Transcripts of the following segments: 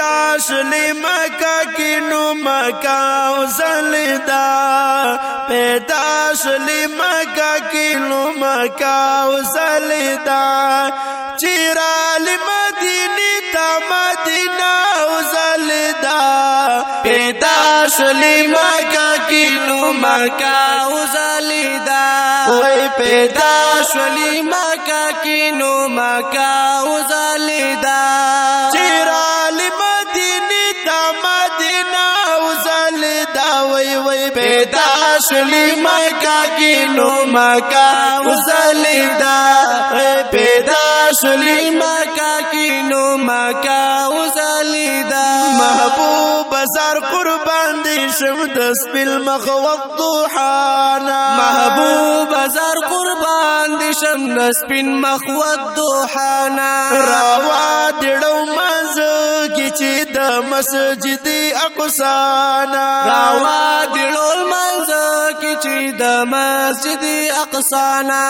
پیدا شلی مکہ کی نو مکہ وزلدا پیدا شلی مکہ کی نو مکہ وزلدا چیرال مدینی تا مدینہ وزلدا پیدا شلی مکہ کی نو مکہ وزلدا وای پیدا شلی مکہ کی نو مکہ وزلدا چیرال مدینی تا مدینہ وزلدا وای وای پیدا شلی مکہ کی نو مکہ وزلدا پیدا شلی مکہ کی نو مکہ وزلدا محبوب زار قربان دی شم دس بالمخ والضحانا محبوب زار قربان دی شم دس بالمخ والضحانا راوا دیړو مزه کی چې د مسجد اقصانا راوا دیړو مزه کی چې د مسجد اقصانا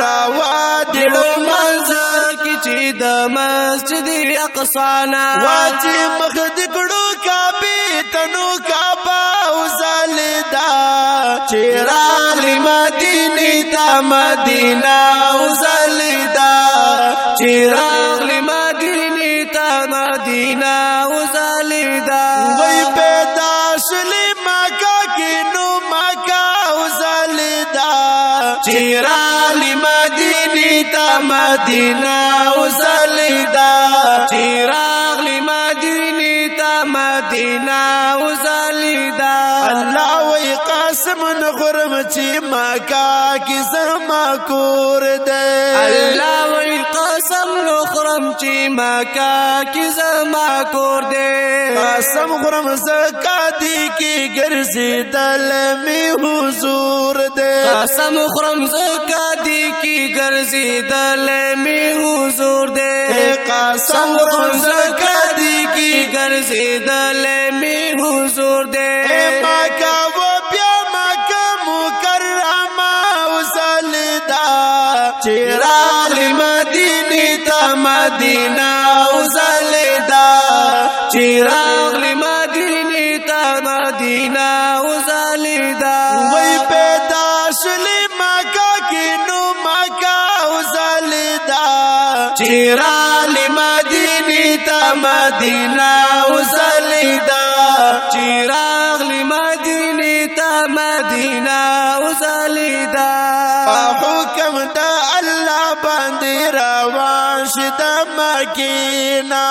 راوا دیړو مزه کی چې د مسجد اقصانا واجی مخ دکړو کعبه تنو کعبه وزلدا چیرال مدینی تا مدینہ وزلدا چیرال مدینی تا مدینہ وزلدا وی پیدا شلی مکہ کی نو مکہ وزلدا چیرال مدینی تا مدینہ وزلدا چیرال مدینی تا مدینہ وزلدا اللہ وی قاسم نخرم چی مکہ کی زما کور دے اللہ وی قسم نخرم چی مکہ کی زما کور دے قاسم خرم زکاتی کی گرزی دل میں حضور دے قسم خرم زکاتی کی گرزی دل میں حضور دے قاسم خرم زکاتی کی گرزی دل میں حضور دے مکہ و بیا مکہ مکرمہ وزلدا چیرال مدینی تا مدینہ وزلدا چیراغ مدینی تا مدینہ وزلدا وی پیدا شلی مکہ کی نو مکہ وزلدا چیراغ مدینی تا مدینہ وزلدا چیراغ مدینی تا مدینہ وزلدا حکم دا اللہ باندې روان شد مکینا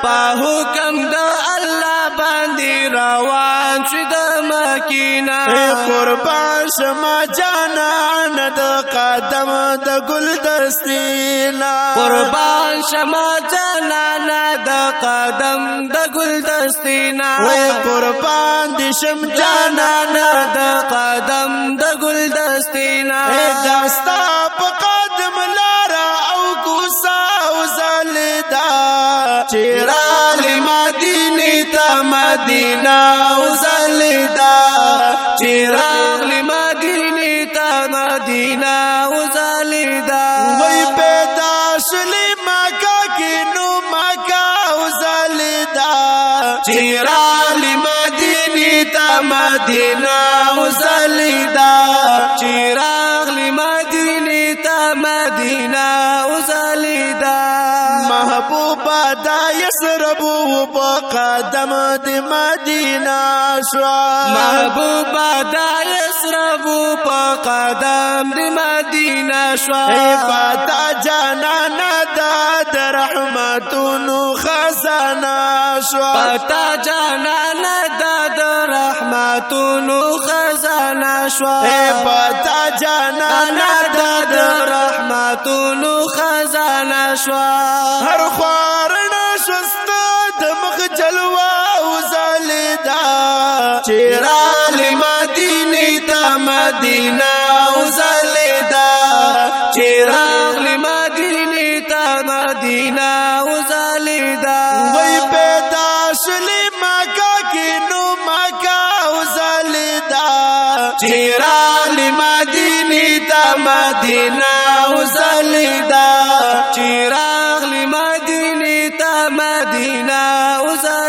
پا حکم دا اللہ باندې روان شد مکینا قربان شما جانان د قدم د گل دستینا قربان شما جانان د قدم د گل دستینا قربان دي شم جانان د قدم د گل دستینا داستا په قدم لارا او کوسا وزلدا چیرال مدینی تا مدینہ وزلدا چیرال مدینی تا مدینہ وزلدا وی پیدا شلی مکہ کی نو مکہ وزلدا چیرال مدینی تا مدینہ وزلدا چیرال مدینی تا مدینہ وزلدا محبوبا دا یسربو په قدم د مدینہ شوا محبوبا دا یسربو په قدم د مدینہ شوا پتا جانانا دا رحمتونو خزانہ شوا پتا جانانا دا رحمتونو خزانہ شوا پتا جانانا دا رحمتونو خزانہ شوا هر خوارنا شستا د مخ جلوه وزلدا چیرال مدینی تا مدینہ وزلدا چیرال مدینی تا مدینہ وزلدا وی پیدا شلی مکہ کی نو مکہ وزلدا چیرال مدینی تا مدینہ وزلدا چیرال مدینی تا مدینہ وزلدا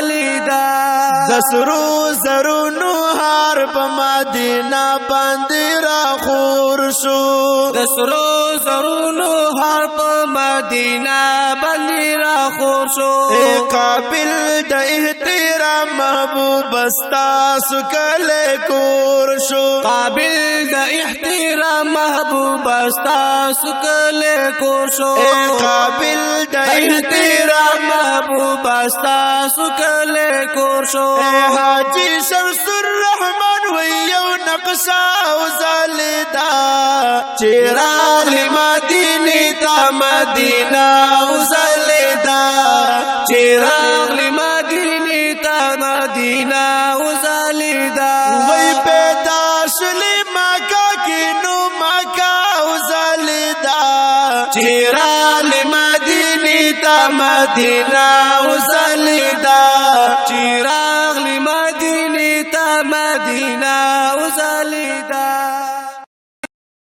دسرو زرونو هار په مدینه باندې را خور شو دسرو زرونو هار په مدینه باندې را خور شو قابل د احترام محبوب استا سکل کور شو قابل د احترام محبوب استا سکل کور شو قابل د احترام محبوب استا سکل کور شو حاجی شمس الرحمن ویو نقشا او زالدا چراغ مدینه تا مدینہ او زالدا چراغ مدینه تا مدینہ او زالدا وی پیدا شلی مکہ کی نو مکہ او زالدا چراغ مدینه تا مدینہ او زالدا چراغ مدینه تا مدینہ او زالدا